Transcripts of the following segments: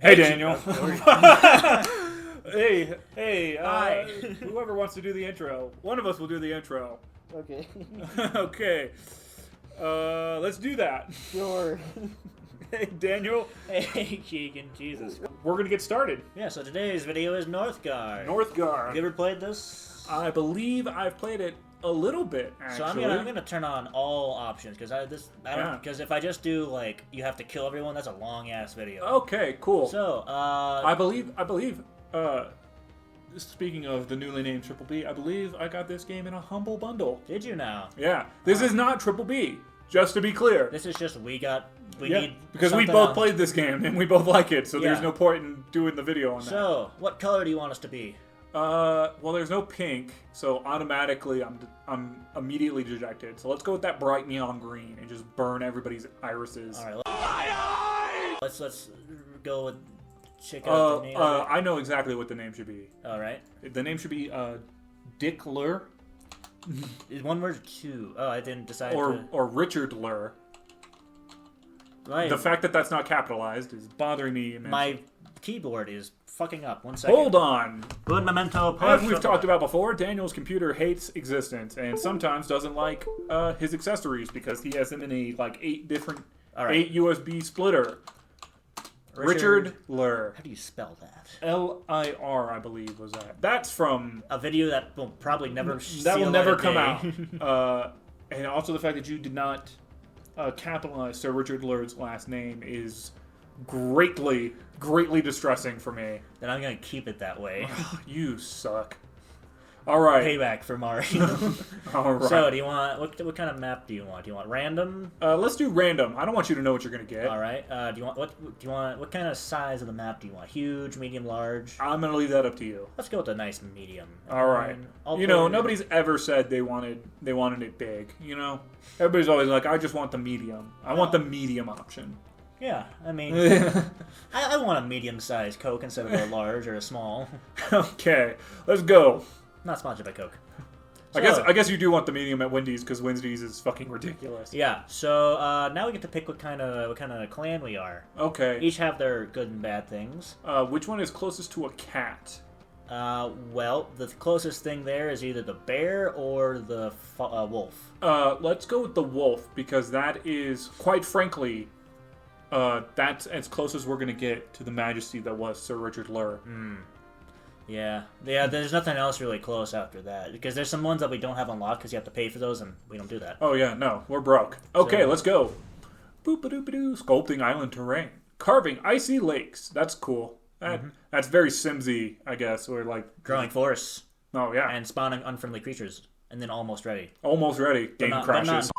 Hey, Daniel. hey, Hi. whoever wants to do the intro. One of us will do the intro. Okay. Okay. Let's do that. Sure. Hey, Daniel. Hey, Keegan. Jesus. We're going to get started. Yeah, so today's video is Northgard. Northgard. Have you ever played this? I believe I've played it a little bit, actually. So I'm gonna turn on all options because if I just do like you have to kill everyone, that's a long ass video. Okay, cool. So I believe. Speaking of the newly named Triple B, I believe I got this game in a humble bundle. did you now? Yeah, this is not Triple B. Just to be clear. This is just we need because we something both else. Played this game and we both like it, so there's Yeah. no point in doing the video on that. So what color do you want us to be? Well, there's no pink, so automatically I'm immediately dejected. So let's go with that bright neon green and just burn everybody's irises. All right. Let's go with check out the name. of it. I know exactly what the name should be. All right. The name should be Dick Lur Is one word or two? Oh, I didn't decide. or Richard Lur. Right. The fact that that's not capitalized is bothering me immensely. My keyboard is fucking up. 1 second. Hold on. Good memento. As we've talked about before, Daniel's computer hates existence and sometimes doesn't like his accessories because he has them in a 8 different 8 USB splitter. Richard Lur. How do you spell that? Lir, I believe, was that. That's from A video that will probably never. that will never come out. And also the fact that you did not capitalize Sir Richard Lur's last name is greatly distressing for me. Then I'm gonna keep it that way. You suck. All right. Payback for Mario. All right. So, do you want what kind of map do you want? Do you want random? Let's do random. I don't want you to know what you're gonna get. All right. Do you want what kind of size of the map do you want? Huge, medium, large? I'm gonna leave that up to you. Let's go with a nice medium. All right. Nobody's ever said they wanted it big. You know, everybody's always like, I just want the medium. I want the medium option. Yeah, I mean, I want a medium-sized Coke instead of a large or a small. Okay, let's go. Not sponsored by Coke. I guess you do want the medium at Wendy's because Wendy's is fucking ridiculous. Yeah. So now we get to pick what kind of clan we are. Okay. Each have their good and bad things. Which one is closest to a cat? Well, the closest thing there is either the bear or the wolf. Let's go with the wolf because that is, quite frankly, that's as close as we're gonna get to the majesty that was Sir Richard Lur. Yeah. There's nothing else really close after that because there's some ones that we don't have unlocked because you have to pay for those, and we don't do that. Oh yeah, no, we're broke. Okay, let's go. Boop-a-doop-a-doo. Sculpting island terrain, carving icy lakes. That's cool. That's very Simsy, I guess. Or like Growing forests. Oh yeah. And spawning unfriendly creatures, and then almost ready. Almost ready. Game crashes.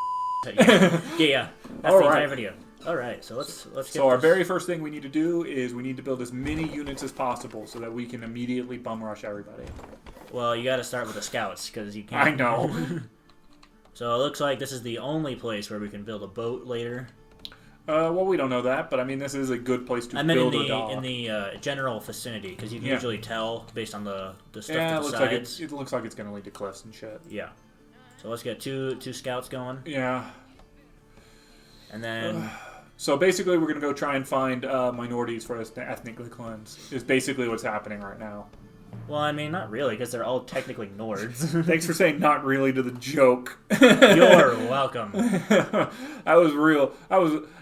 Yeah. That's All the right. entire video. All right, so let's get. So our very first thing we need to do is we need to build as many units as possible so that we can immediately bum rush everybody. Well, you got to start with the scouts because you can't. I know. So it looks like this is the only place where we can build a boat later. Well, we don't know that, but I mean, this is a good place to build a dock. in the general vicinity because you can usually tell based on the stuff Yeah, to it the looks sides. like it looks like it's going to lead to cliffs and shit. Yeah. So let's get two scouts going, Yeah. and then. So basically, we're going to go try and find minorities for us to ethnically cleanse. Is basically what's happening right now. Well, I mean, not really, because they're all technically Nords. Thanks for saying "not really" to the joke. You're welcome. That was real.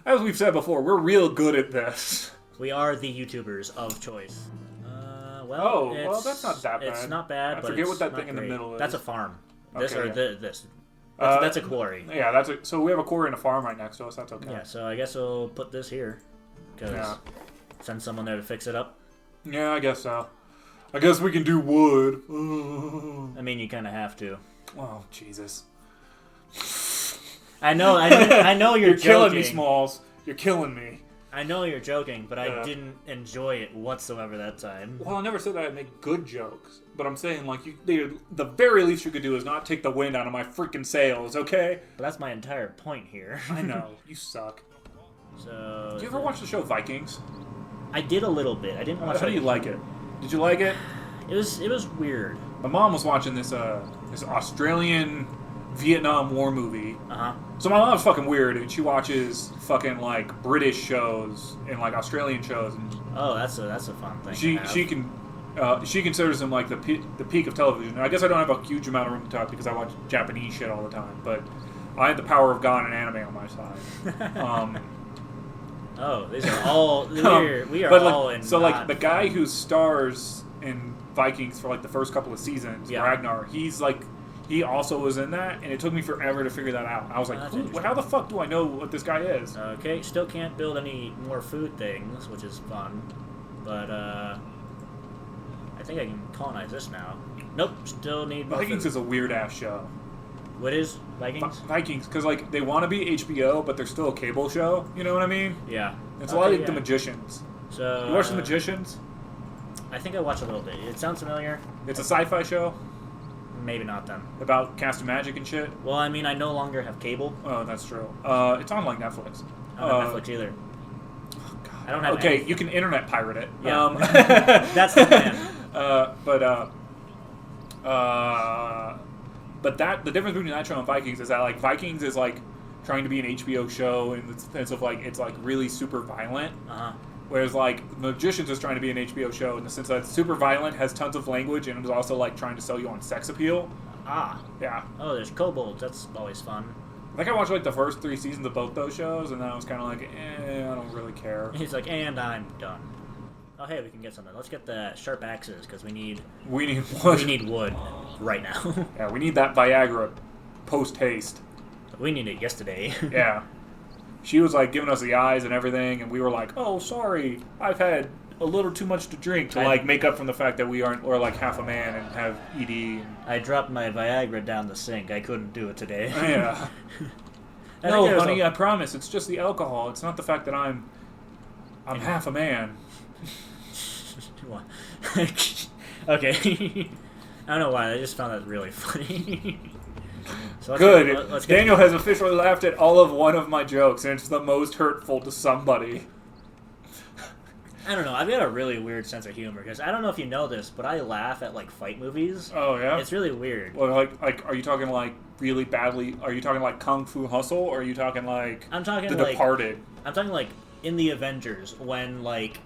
As we've said before, we're real good at this. We are the YouTubers of choice. Well, that's not that bad. It's not bad, but forget it's what that not thing in the great. middle is. That's a farm. This Okay, or this. That's a quarry. Yeah, so we have a quarry and a farm right next to us. That's okay. Yeah, so I guess we'll put this here. Because send someone there to fix it up. Yeah, I guess so. I guess we can do wood. I mean, you kind of have to. Oh, Jesus. I know you're You're killing me, joking. Smalls. You're killing me. I know you're joking, but I didn't enjoy it whatsoever that time. Well, I never said that I'd make good jokes. But I'm saying, the very least you could do is not take the wind out of my freaking sails, okay? But that's my entire point here. I know. You suck. So. Did you ever watch the show Vikings? I did a little bit. I didn't watch. How do you like it? Did you like it? It was weird. My mom was watching this Australian Vietnam War movie. So my mom's fucking weird, and she watches fucking like British shows and like Australian shows. And that's a fun thing. She considers them like the peak of television. I guess I don't have a huge amount of room to talk because I watch Japanese shit all the time, but I have the power of God and anime on my side. These are all we are all in. So like the guy who stars in Vikings for like the first couple of seasons, Ragnar, he also was in that, and it took me forever to figure that out. I was like, how the fuck do I know what this guy is? Okay, still can't build any more food things, which is fun, but I think I can colonize this now. Nope, still need more Vikings food. is a weird ass show. What is Vikings? Vikings, because like they want to be HBO, but they're still a cable show. You know what I mean? Yeah. It's a lot like The Magicians. So you watch The Magicians? I think I watched a little bit. It sounds familiar. It's a sci-fi show. Maybe not then. About cast of magic and shit. Well, I mean, I no longer have cable. Oh, that's true. It's on like Netflix. I don't have Netflix either. Oh, God. I don't have. Okay, anything. you can internet pirate it. Yeah. That's the plan. But the difference between that show and Vikings is that like Vikings is like trying to be an HBO show in the sense of like it's like really super violent. Whereas like Magicians is trying to be an HBO show in the sense that it's super violent, has tons of language, and is also like trying to sell you on sex appeal. Yeah. Oh, there's kobolds. That's always fun. I think I watched like the first 3 seasons of both those shows, and then I was kind of like, I don't really care. He's like, and I'm done. Oh, hey, we can get something. Let's get the sharp axes because we need wood. We need wood right now. Yeah, we need that Viagra post haste. We need it yesterday. Yeah. She was like giving us the eyes and everything, and we were like, "Oh, sorry, I've had a little too much to drink to like make up from the fact that we're like half a man and have ED." I dropped my Viagra down the sink. I couldn't do it today. Yeah. No, honey, I promise. It's just the alcohol. It's not the fact that I'm half a man. Okay. I don't know why. I just found that really funny. So good. Daniel has officially laughed at all of one of my jokes, and it's the most hurtful to somebody. I don't know. I've got a really weird sense of humor because I don't know if you know this, but I laugh at like fight movies. Oh yeah, it's really weird. Well, like, are you talking like really badly? Are you talking like Kung Fu Hustle, or are you talking like I'm talking The like Departed? I'm talking like in the Avengers when like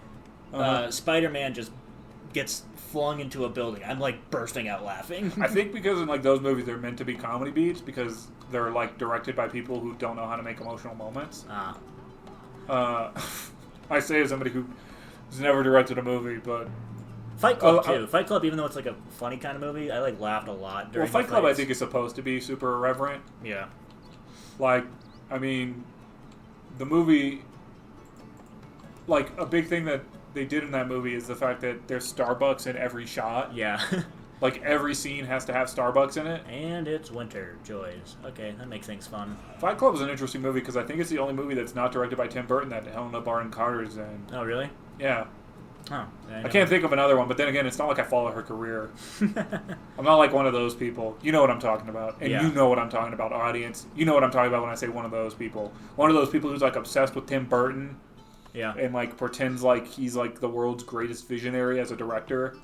Spider-Man just gets flung into a building. I'm like bursting out laughing. I think because in like those movies they're meant to be comedy beats because they're like directed by people who don't know how to make emotional moments. I say as somebody who's never directed a movie, but Fight Club too. Fight Club, even though it's like a funny kind of movie, I like laughed a lot during Fight Club I think is supposed to be super irreverent. Yeah. Like, I mean, the movie, like a big thing that they did in that movie is the fact that there's Starbucks in every shot. Yeah. Like every scene has to have Starbucks in it. And it's winter joys. Okay, that makes things fun. Fight Club is an interesting movie because I think it's the only movie that's not directed by Tim Burton that Helena Bonham Carter's in. Oh, really? Yeah. Oh. I can't think of another one, but then again, it's not like I follow her career. I'm not like one of those people. You know what I'm talking about. And you know what I'm talking about, audience. You know what I'm talking about when I say one of those people. One of those people who's like obsessed with Tim Burton. Yeah. And like pretends like he's like the world's greatest visionary as a director.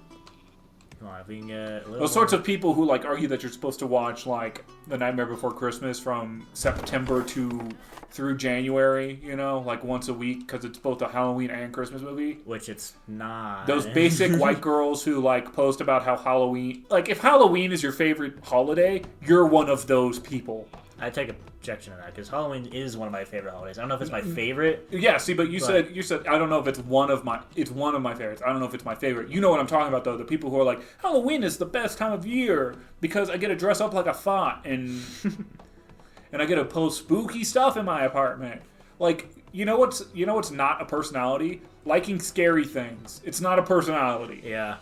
Come on, if we can get a little those sorts of people who like argue that you're supposed to watch like The Nightmare Before Christmas from September through January, you know, like once a week because it's both a Halloween and Christmas movie. Which it's not. Those basic white girls who like post about how Halloween, like if Halloween is your favorite holiday, you're one of those people. I take objection to that because Halloween is one of my favorite holidays. I don't know if it's my favorite. Yeah, see, but you said I don't know if it's one of my favorites. I don't know if it's my favorite. You know what I'm talking about though. The people who are like Halloween is the best time of year because I get to dress up like a thought and and I get to post spooky stuff in my apartment. Like you know what's not a personality? Liking scary things. It's not a personality. Yeah.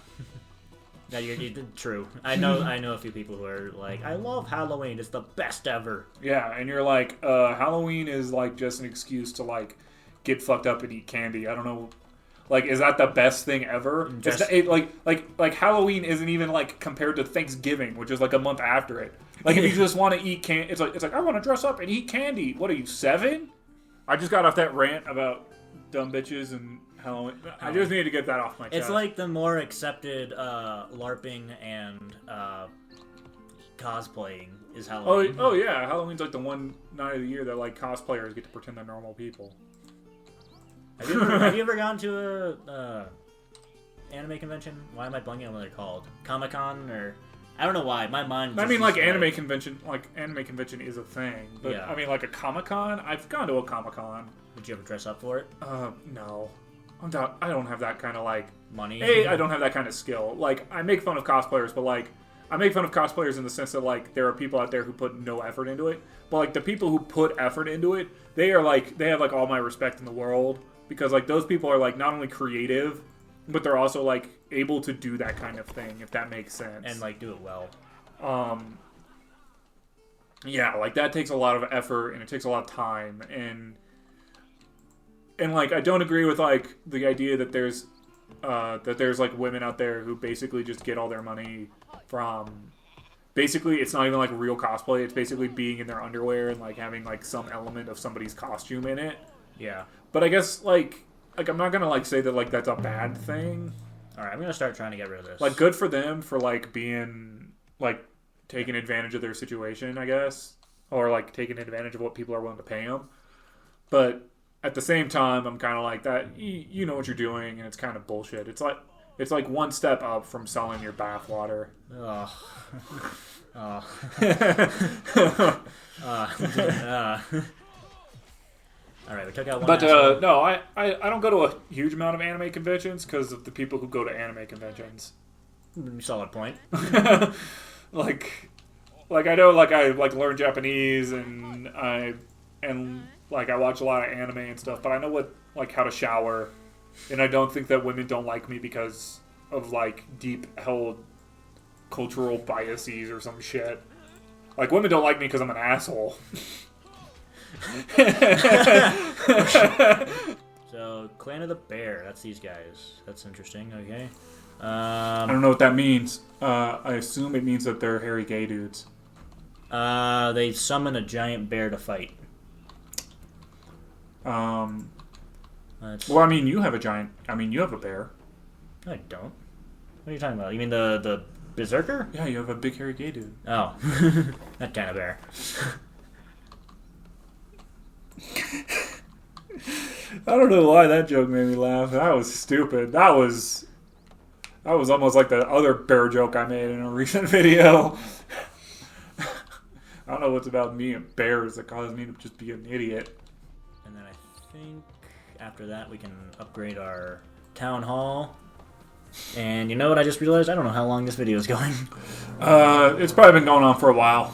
No, you're true. I know a few people who are like, I love Halloween. It's the best ever. Yeah, and you're like, Halloween is like just an excuse to like get fucked up and eat candy. I don't know, like, is that the best thing ever? Like Halloween isn't even like compared to Thanksgiving, which is like a month after it. Like if you just want to eat candy, it's like I want to dress up and eat candy. What are you 7? I just got off that rant about dumb bitches and Halloween. I just need to get that off my chest. It's like the more accepted LARPing and cosplaying is Halloween. Oh yeah, Halloween's like the one night of the year that like cosplayers get to pretend they're normal people. Have you ever gone to a anime convention? Why am I blanking on what they're called? Comic-Con or I don't know why. My mind. I mean, like anime convention. Like anime convention is a thing, but yeah. I mean, like a Comic-Con. I've gone to a Comic-Con. Did you ever dress up for it? No. I don't have that kind of like money. I don't have that kind of skill. Like I make fun of cosplayers, but like I make fun of cosplayers in the sense that like there are people out there who put no effort into it. But like the people who put effort into it, they have like all my respect in the world because like those people are like not only creative, but they're also like able to do that kind of thing, if that makes sense. And like do it well. Yeah, like that takes a lot of effort and it takes a lot of time and like I don't agree with like the idea that there's like women out there who basically just get all their money from basically it's not even like real cosplay, it's basically being in their underwear and like having like some element of somebody's costume in it. Yeah. But I guess like I'm not gonna like say that like that's a bad thing. Alright, I'm gonna start trying to get rid of this. Like good for them for like being like taking advantage of their situation, I guess. Or like taking advantage of what people are willing to pay them. But at the same time, I'm kind of like that. You know what you're doing, and it's kind of bullshit. It's like one step up from selling your bathwater. Oh. Oh. All right, we took out one. But no, I don't go to a huge amount of anime conventions because of the people who go to anime conventions. Solid point. like I know, like I like learn Japanese and I watch a lot of anime and stuff, but I know how to shower, and I don't think that women don't like me because of like deep held cultural biases or some shit. Like women don't like me because I'm an asshole. So Clan of the Bear, that's these guys. That's interesting. Okay. I don't know what that means. I assume it means that they're hairy gay dudes. They summon a giant bear to fight. Well, I mean, you have a bear. I don't. What are you talking about? You mean the berserker? Yeah, you have a big hairy gay dude. Oh, that kind of bear. I don't know why that joke made me laugh. That was stupid. That was almost like the other bear joke I made in a recent video. I don't know what's about me and bears that caused me to just be an idiot. And then I think after that we can upgrade our town hall. And you know what I just realized? I don't know how long this video is going. It's probably been going on for a while.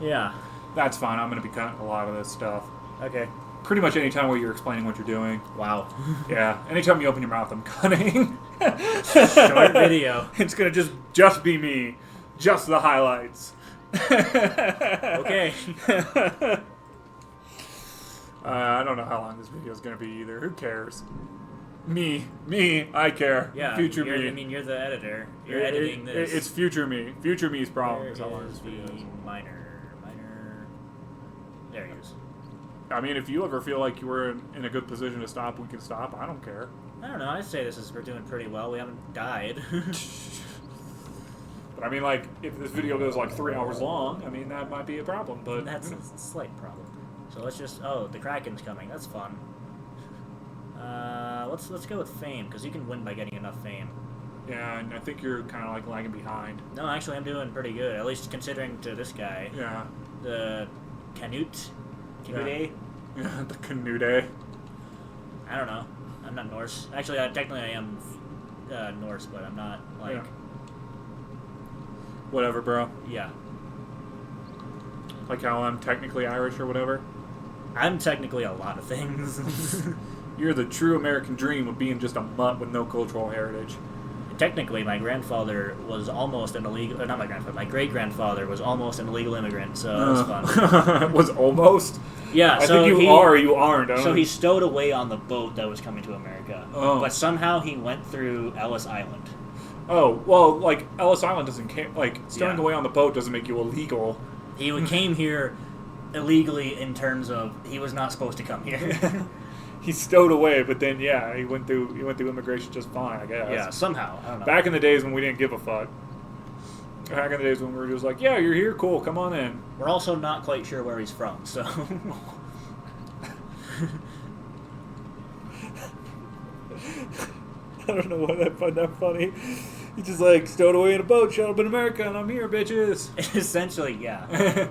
Yeah. That's fine. I'm going to be cutting a lot of this stuff. Okay. Pretty much any time where you're explaining what you're doing. Wow. Yeah. Anytime you open your mouth, I'm cutting. Short video. It's going to just be me. Just the highlights. Okay. I don't know how long this video is going to be either. Who cares? Me, I care. Yeah, future me. I mean, you're the editor. You're editing this. It's future me. Future me's problem is how long this the video is. minor. There he is. I mean, if you ever feel like you were in a good position to stop, we can stop. I don't care. I don't know. I say we're doing pretty well. We haven't died. But I mean, like, if this video goes like 3 hours long, I mean, that might be a problem. But that's a slight problem. So let's just. Oh, the Kraken's coming. That's fun. Let's go with fame because you can win by getting enough fame. Yeah, and I think you're kind of like lagging behind. No, actually, I'm doing pretty good. At least considering to this guy. Yeah. The Canute. Yeah, the Canute. I don't know. I'm not Norse. Actually, technically I am Norse, but I'm not like. Yeah. Whatever, bro. Yeah. Like how I'm technically Irish or whatever. I'm technically a lot of things. You're the true American dream of being just a mutt with no cultural heritage. Technically, my grandfather was almost an illegal... not my grandfather. My great-grandfather was almost an illegal immigrant, so that was fun. Was almost? Yeah, I think you are or you aren't. So he stowed away on the boat that was coming to America. Oh. But somehow he went through Ellis Island. Oh, well, like, Ellis Island doesn't... Like, stowing away on the boat doesn't make you illegal. He came here illegally in terms of he was not supposed to come here. He stowed away, but then he went through immigration just fine, I guess. Yeah, somehow. I don't know. Back in the days when we didn't give a fuck. Back in the days when we were just like, yeah, you're here, cool, come on in. We're also not quite sure where he's from, so... I don't know why I find that funny. He's just like, stowed away in a boat, showed up in America, and I'm here, bitches. Essentially, yeah.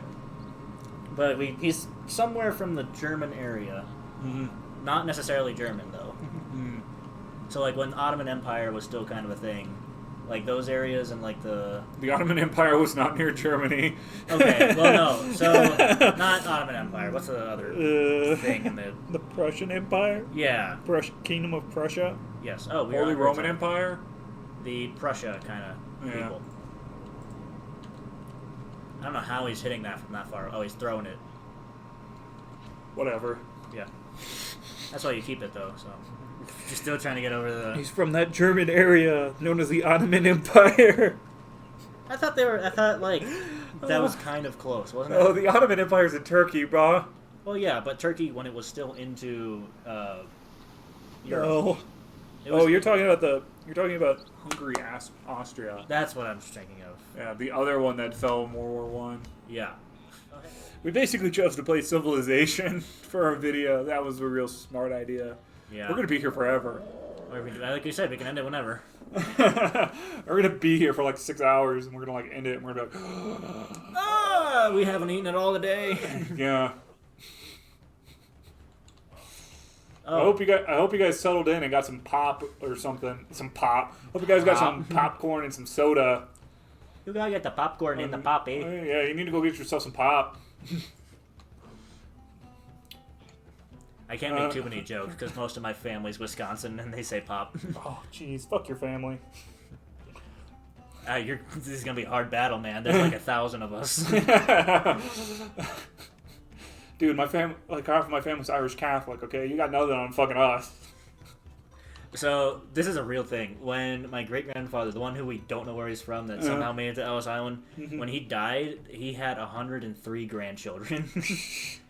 But he's somewhere from the German area. Mm-hmm. Not necessarily German, though. Mm. So, like, when Ottoman Empire was still kind of a thing, like, those areas and, like, the Ottoman Empire was not near Germany. Okay, well, no. So, not Ottoman Empire. What's the other thing in the... The Prussian Empire? Yeah. Kingdom of Prussia? Yes. Oh, Holy Roman Empire? The Prussia kind of people. I don't know how he's hitting that from that far. Oh, he's throwing it. Whatever. Yeah. That's why you keep it, though, so... You're still trying to get over the... He's from that German area known as the Ottoman Empire. I thought, like, that was kind of close, wasn't it? Oh, the Ottoman Empire's in Turkey, bro. Well, yeah, but Turkey, when it was still into, Europe... No. You're talking about Hungary, Austria. That's what I'm thinking of. Yeah, the other one that fell in World War I. Yeah. Okay. We basically chose to play Civilization for our video. That was a real smart idea. Yeah. We're going to be here forever. Like you said, we can end it whenever. We're going to be here for like 6 hours, and we're going to like end it, and we're going to be like, we haven't eaten it all today. Yeah. Oh. I hope you guys settled in and got some pop or something. Some pop. Hope you guys got some popcorn and some soda. You gotta get the popcorn in the pop, eh? Yeah, you need to go get yourself some pop. I can't make too many jokes because most of my family's Wisconsin and they say pop. Oh, jeez, fuck your family. This is gonna be a hard battle, man. There's like 1,000 of us. Dude, my family, like half of my family's Irish Catholic. Okay, you got nothing on fucking us. So this is a real thing. When my great grandfather, the one who we don't know where he's from, that somehow made it to Ellis Island, when he died, he had 103 grandchildren.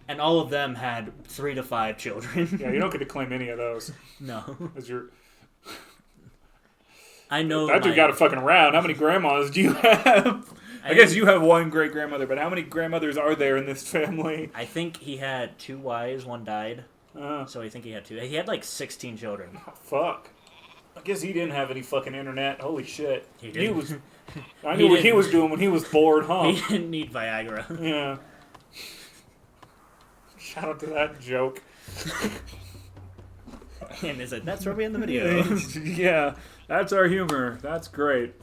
And all of them had 3 to 5 children. Yeah, you don't get to claim any of those. No. As you're... I know that dude got a fucking round. How many grandmas do you have? I guess you have one great-grandmother, but how many grandmothers are there in this family? I think he had 2 wives, 1 died. So I think he had 2. He had like 16 children. Oh, fuck. I guess he didn't have any fucking internet. Holy shit. He did. I knew what he was doing when he was bored, huh? He didn't need Viagra. Yeah. Shout out to that joke. And is it? That's where we end the video. Yeah, that's our humor. That's great.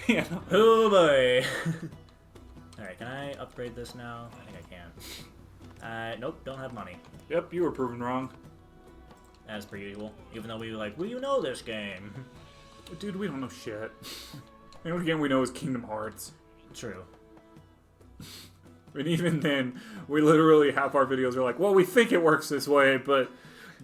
Yeah. Oh boy. Alright, can I upgrade this now? I think I can. Nope, don't have money. Yep, you were proven wrong. As per usual. Even though we were like, well, you know this game. Dude, we don't know shit. The only game we know is Kingdom Hearts. True. And even then, we literally, half our videos are like, well, we think it works this way, but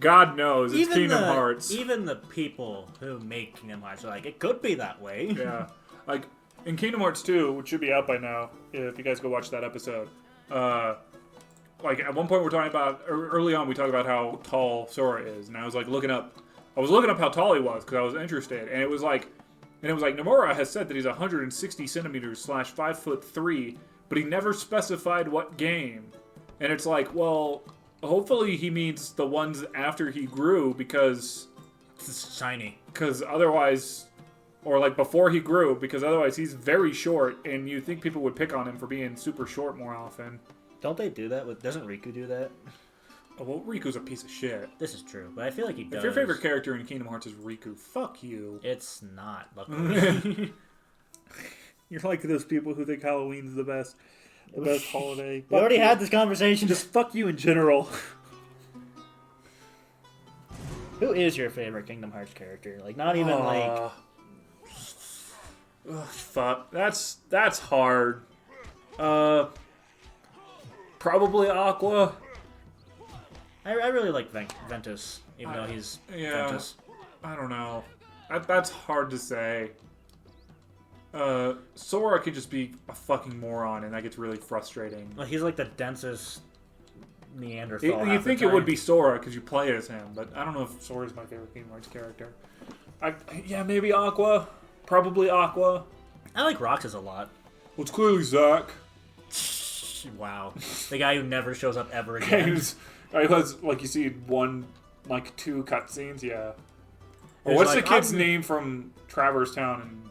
God knows, it's Kingdom Hearts. Even the people who make Kingdom Hearts are like, it could be that way. Yeah. Like, in Kingdom Hearts 2, which should be out by now, if you guys go watch that episode, like, at one point we're talking about, early on we talked about how tall Sora is, and I was like looking up how tall he was, because I was interested, and it was like, Nomura has said that he's 160 centimeters / 5'3", but he never specified what game. And it's like, well, hopefully he means the ones after he grew, because... It's shiny. Because otherwise... Or like before he grew, because otherwise he's very short, and you think people would pick on him for being super short more often. Don't they do that? Doesn't Riku do that? Oh, well, Riku's a piece of shit. This is true, but I feel like he does. If your favorite character in Kingdom Hearts is Riku, fuck you. It's not, luckily. You're like those people who think Halloween's the best holiday. We already had this conversation. Just fuck you in general. Who is your favorite Kingdom Hearts character? Like, not even like... Fuck. That's hard. Probably Aqua. I really like Ventus, even though he's Ventus. I don't know. That's hard to say. Sora could just be a fucking moron, and that gets really frustrating. Well, he's like the densest Neanderthal. You think it would be Sora because you play as him, but I don't know if Sora's my favorite Kingdom Hearts character. Yeah, maybe Aqua. Probably Aqua. I like Roxas a lot. Well, it's clearly Zach. Wow. The guy who never shows up ever again. I was like, you see two cutscenes, yeah. Or what's the kid's name from Traverse Town and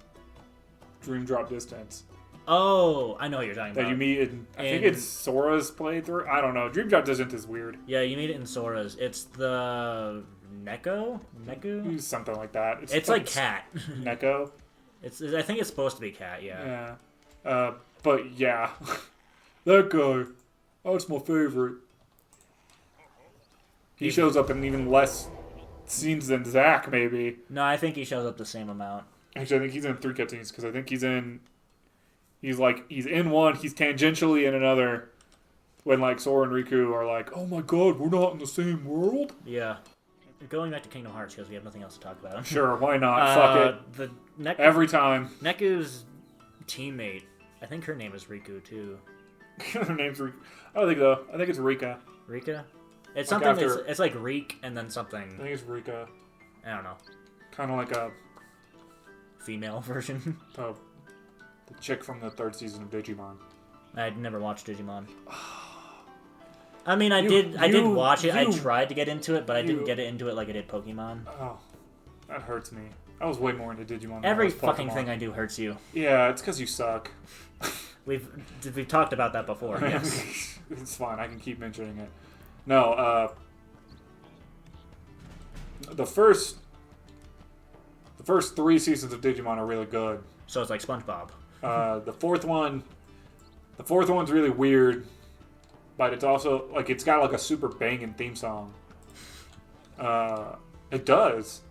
Dream Drop Distance? Oh, I know what you're talking about. That you meet in, I think it's Sora's playthrough? I don't know. Dream Drop Distance is weird. Yeah, you meet it in Sora's. It's the Neko? Something like that. It's like Cat. Neko? I think it's supposed to be Cat, yeah. Yeah. But yeah. That guy. That's my favorite. He shows up in even less scenes than Zach, maybe. No, I think he shows up the same amount. Actually, I think he's in 3 cutscenes, because I think he's in one, he's tangentially in another, when, like, Sora and Riku are like, oh my god, we're not in the same world? Yeah. Going back to Kingdom Hearts, because we have nothing else to talk about. Sure, why not? Fuck it. Every time. Neku's teammate, I think her name is Riku, too. Her name's Rika. I don't think so. I think it's Rika. Rika? It's like something. It's like Reek and then something. I think it's Rika. I don't know. Kind of like a female version. The chick from the 3rd season of Digimon. I'd never watched Digimon. I mean, I did watch it. I tried to get into it, but I didn't get into it like I did Pokemon. Oh, that hurts me. I was way more into Digimon. Every fucking thing I do hurts you. Yeah, it's because you suck. We've talked about that before. Yes. It's fine. I can keep mentioning it. No, the first 3 seasons of Digimon are really good. So it's like SpongeBob. The fourth one's really weird, but it's also like it's got like a super banging theme song. It does.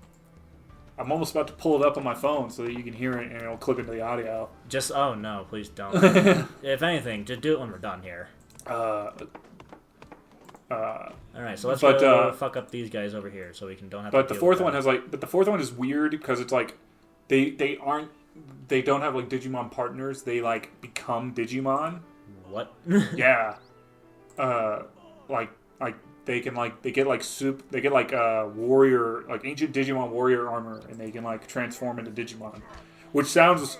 I'm almost about to pull it up on my phone so that you can hear it and it'll clip into the audio. Oh no, please don't. If anything, just do it when we're done here. Alright, so let's go fuck up these guys over here so we don't have to. But the fourth one the fourth one is weird because it's like they don't have like Digimon partners. They like become Digimon. What? Yeah. They get warrior, like ancient Digimon warrior armor, and they can like transform into Digimon, which sounds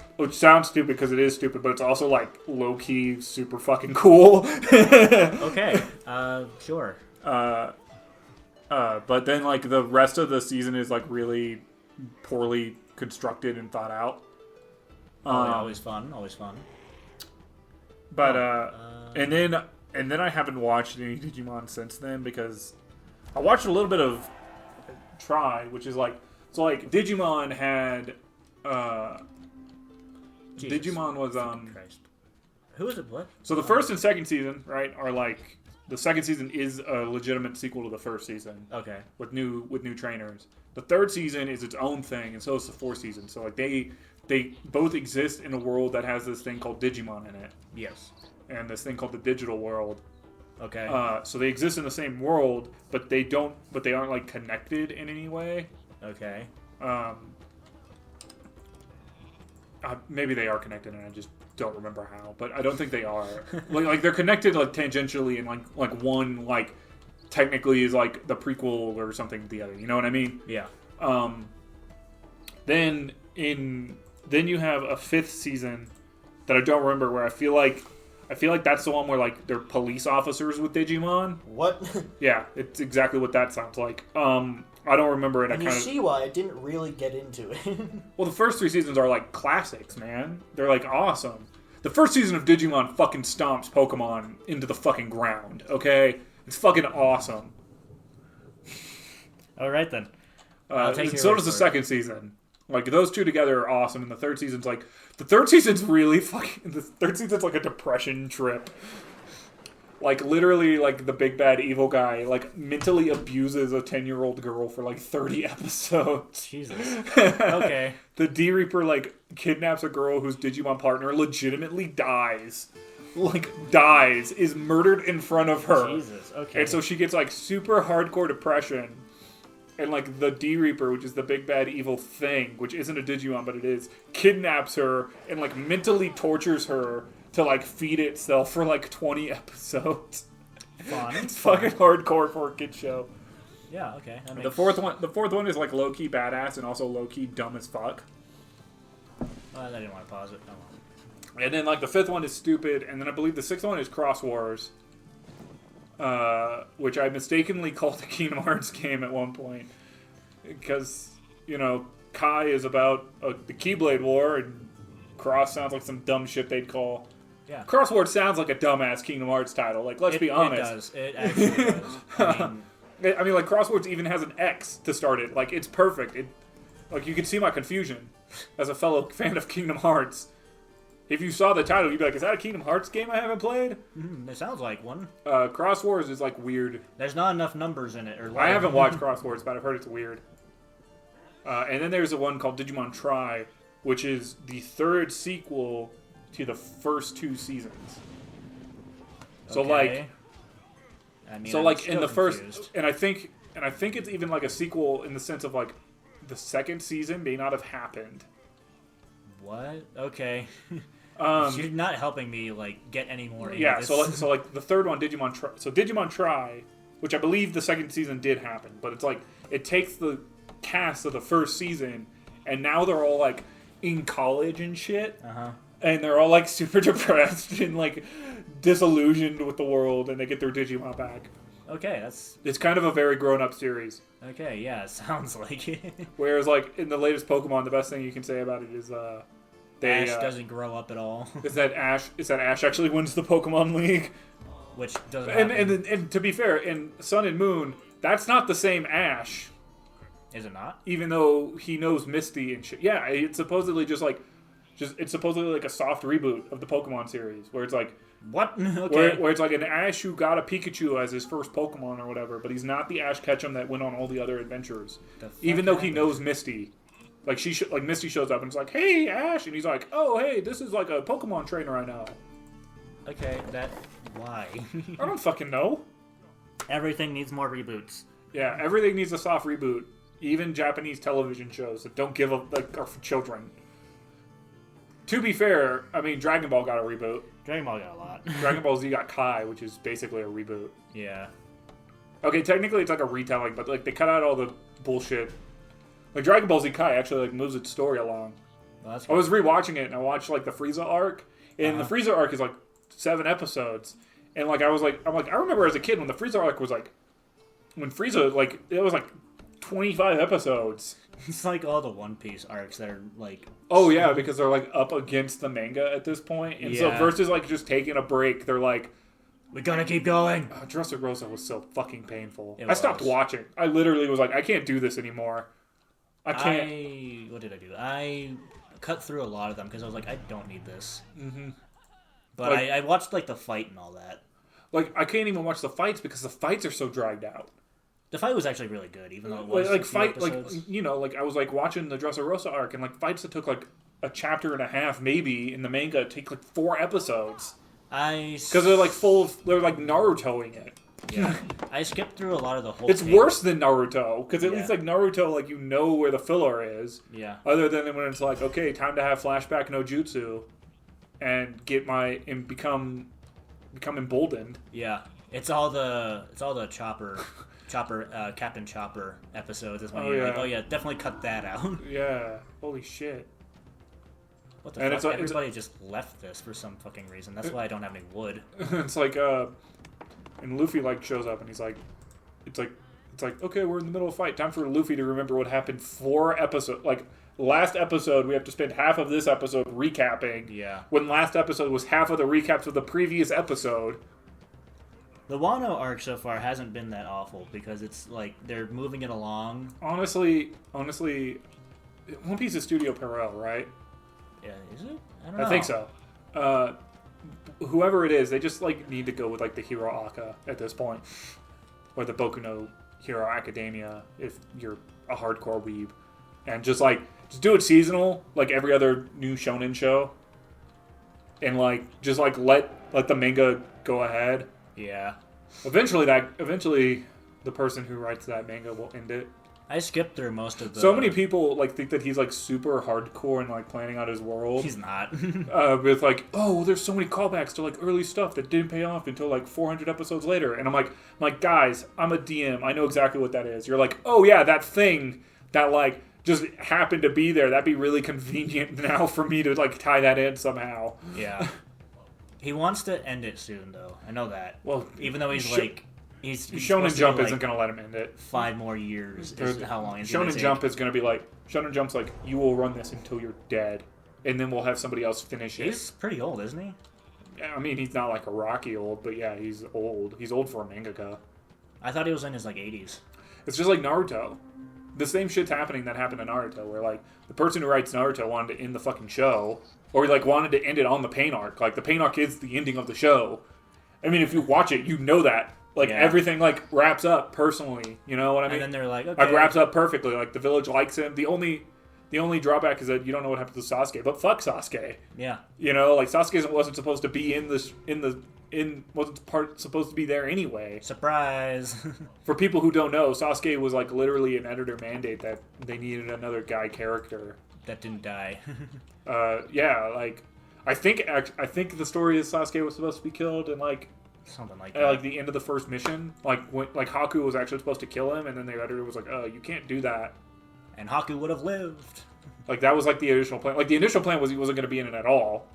stupid because it is stupid, but it's also like low key super fucking cool. Okay, sure. But then like the rest of the season is like really poorly constructed and thought out. Always fun. But And then I haven't watched any Digimon since then because I watched a little bit of Try, which is like Digimon had Digimon was Christ. Who is it? What? So the first and second season, right, are like the second season is a legitimate sequel to the first season. Okay. With new trainers. The third season is its own thing, and so is the fourth season. So like they both exist in a world that has this thing called Digimon in it. Yes. And this thing called the digital world. Okay. So they exist in the same world, but they aren't like connected in any way. Okay. Maybe they are connected, and I just don't remember how. But I don't think they are. like they're connected like tangentially, and like one like technically is like the prequel or something to the other. You know what I mean? Yeah. Then you have a 5th season that I don't remember, where I feel like that's the one where like they're police officers with Digimon. What? Yeah, it's exactly what that sounds like. I don't remember it. And you see why I didn't really get into it. Well, the first 3 seasons are like classics, man. They're like awesome. The first season of Digimon fucking stomps Pokemon into the fucking ground. Okay, it's fucking awesome. All right then. So does the second season. Like those two together are awesome, and the third season's like really fucking. The third season's like a depression trip. Like literally, like the big bad evil guy like mentally abuses a 10-year-old girl for like 30 episodes. Jesus. Okay. The D Reaper like kidnaps a girl whose Digimon partner legitimately dies. Is murdered in front of her. Jesus. Okay. And so she gets like super hardcore depression. And, like, the D Reaper, which is the big bad evil thing, which isn't a Digimon, but it is, kidnaps her and, like, mentally tortures her to, like, feed itself for, like, 20 episodes. Fun. It's fucking hardcore for a kid show. Yeah, okay. The fourth one is, like, low-key badass and also low-key dumb as fuck. I didn't want to pause it. Oh, well. And then like the fifth one is stupid, and then I believe the sixth one is Cross Wars, which I mistakenly called a Kingdom Hearts game at one point because Kai is about the Keyblade War, and Cross sounds like some dumb shit they'd call. Yeah. Cross Wars sounds like a dumbass Kingdom Hearts title. Like, let's be honest. It does. It actually does. I mean, like, Cross Wars even has an X to start it. Like, it's perfect. Like, you can see my confusion as a fellow fan of Kingdom Hearts. If you saw the title, you'd be like, is that a Kingdom Hearts game I haven't played? It sounds like one. Cross Wars is, like, weird. There's not enough numbers in it. I haven't watched Cross Wars, but I've heard it's weird. And then there's the one called Digimon Tri, which is the third sequel to the first two seasons. So, okay. In the first, and I think it's even like a sequel in the sense of like the second season may not have happened. What? Okay. You're not helping me like get any more. Yeah. This. So like the third one, Digimon Tri. So Digimon Tri, which I believe the second season did happen, but it's like it takes the cast of the first season, and now they're all like in college and shit. And they're all like super depressed and like disillusioned with the world, and they get their Digimon back. Okay, it's kind of a very grown-up series. Okay, yeah, it sounds like it. Whereas like in the latest Pokemon, the best thing you can say about it is Ash doesn't grow up at all. Is that Ash actually wins the Pokemon League? Which doesn't happen. And to be fair, in Sun and Moon, that's not the same Ash. Is it not? Even though he knows Misty and shit. Yeah, it's supposedly it's supposedly like a soft reboot of the Pokemon series, where it's like what? Okay. Where it's like an Ash who got a Pikachu as his first Pokemon or whatever, but he's not the Ash Ketchum that went on all the other adventures. Even though he knows Misty, like Misty shows up and it's like, "Hey, Ash," and he's like, "Oh, hey, this is like a Pokemon trainer I know." Okay, why? I don't fucking know. Everything needs more reboots. Yeah, everything needs a soft reboot. Even Japanese television shows that don't give are for children. To be fair, I mean, Dragon Ball got a reboot. Dragon Ball got a lot. Dragon Ball Z got Kai, which is basically a reboot. Yeah. Okay, technically it's like a retelling, but like they cut out all the bullshit. Like Dragon Ball Z Kai actually like moves its story along. Well, that's I was rewatching it and I watched like the Frieza arc, and the Frieza arc is like 7 episodes, and like I remember as a kid when the Frieza arc was like, when Frieza like it was like 25 episodes. It's like all the One Piece arcs that are like... Oh, yeah, because they're like up against the manga at this point. And so versus like just taking a break, they're like... We're gonna keep going. Dressrosa was so fucking painful. I stopped watching. I literally was like, I can't do this anymore. I can't... What did I do? I cut through a lot of them because I was like, I don't need this. Mm-hmm. But like, I watched like the fight and all that. Like, I can't even watch the fights because the fights are so dragged out. The fight was actually really good, even though it was like I was like watching the Dressrosa arc, and like fights that took like a chapter and a half maybe in the manga take like 4 episodes. Because they're like they're like Narutoing it. Yeah, I skipped through a lot of the whole. It's worse than Naruto because at least like Naruto, like where the filler is. Yeah. Other than when it's like, okay, time to have flashback no jutsu, and become emboldened. Yeah, it's all the Captain Chopper episodes is when you're like, oh yeah, definitely cut that out. Yeah, holy shit. What the fuck? Everybody just left this for some fucking reason. That's why I don't have any wood. It's like, and Luffy like shows up and he's like, it's like, okay, we're in the middle of a fight. Time for Luffy to remember what happened 4 episodes. Like last episode, we have to spend half of this episode recapping. Yeah. When last episode was half of the recaps of the previous episode. The Wano arc so far hasn't been that awful because it's like they're moving it along. Honestly, One Piece is Studio Perel, right? Yeah, is it? I don't know. I think so. Whoever it is, they just like need to go with like the Hero Aka at this point, or the Boku no Hero Academia if you're a hardcore weeb, and just do it seasonal like every other new shonen show, and like just like let the manga go ahead. Yeah. Eventually, the person who writes that manga will end it. I skipped through most of the... So many people like think that he's like super hardcore and like planning out his world. He's not. With like, oh, well, there's so many callbacks to like early stuff that didn't pay off until like 400 episodes later. And I'm like, guys, I'm a DM. I know exactly what that is. You're like, oh yeah, that thing that like just happened to be there. That'd be really convenient now for me to like tie that in somehow. Yeah. He wants to end it soon, though. I know that. Well, even though he's Shonen Jump isn't going to let him end it. 5 more years is how long it's Shonen Jump is going to be like, Shonen Jump's like, you will run this until you're dead, and then we'll have somebody else finish it. He's pretty old, isn't he? I mean, he's not like a Rocky old, but yeah, he's old. He's old for a mangaka. I thought he was in his like 80s. It's just like Naruto. The same shit's happening that happened in Naruto, where like the person who writes Naruto wanted to end the fucking show, or like wanted to end it on the pain arc. Like the pain arc is the ending of the show. I mean, if you watch it, you know that. Like everything like wraps up personally. You know what I mean? And then they're like, okay, like wraps up perfectly. Like the village likes him. The only drawback is that you don't know what happens to Sasuke. But fuck Sasuke. Yeah. You know, like Sasuke wasn't supposed to be supposed to be there anyway. Surprise. For people who don't know, Sasuke was like literally an editor mandate that they needed another guy character that didn't die. Yeah, like I think the story is Sasuke was supposed to be killed and like something like that. Like the end of the first mission, like when Haku was actually supposed to kill him, and then the editor was like, "Oh, you can't do that." And Haku would have lived. Like that was like the initial plan. Like the initial plan was he wasn't going to be in it at all.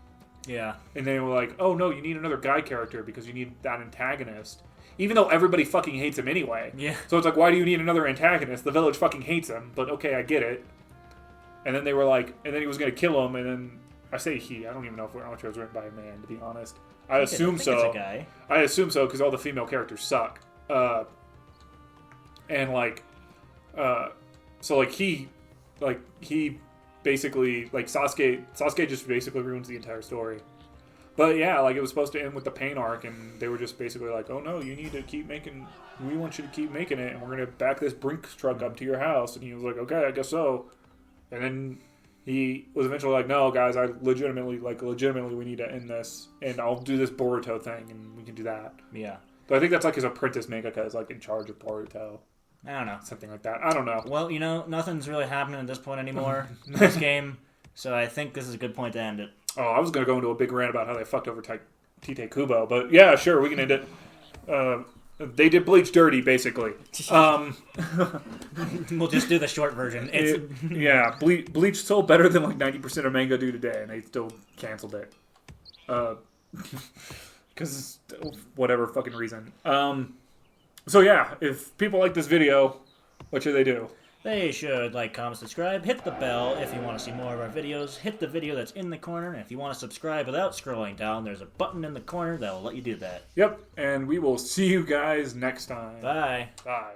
Yeah. And they were like, "Oh no, you need another guy character because you need that antagonist." Even though everybody fucking hates him anyway. Yeah. So it's like, why do you need another antagonist? The village fucking hates him, but okay, I get it. And then they were like, and then he was going to kill him, and then I say he. I don't even know if it was written by a man, to be honest. I assume so. It's a guy. I assume so because all the female characters suck. And like, so like he basically like Sasuke just basically ruins the entire story. But yeah, like it was supposed to end with the pain arc, and they were just basically like, "Oh no, you need to keep making. We want you to keep making it, and we're gonna back this Brinks truck up to your house." And he was like, "Okay, I guess so." And then he was eventually like, "No, guys, I legitimately, we need to end this, and I'll do this Boruto thing, and we can do that." Yeah. But I think that's like his apprentice mangaka is like in charge of Boruto. I don't know. Something like that. I don't know. Well, you know, nothing's really happening at this point anymore in this game, so I think this is a good point to end it. Oh, I was going to go into a big rant about how they fucked over Tite Kubo, but yeah, sure, we can end it. They did Bleach dirty, basically. We'll just do the short version. Yeah, Bleach sold better than like 90% of manga do today, and they still canceled it. Because whatever fucking reason. So yeah, if people like this video, what should they do? They should like, comment, subscribe, hit the bell if you want to see more of our videos, hit the video that's in the corner, and if you want to subscribe without scrolling down, there's a button in the corner that will let you do that. Yep, and we will see you guys next time. Bye. Bye.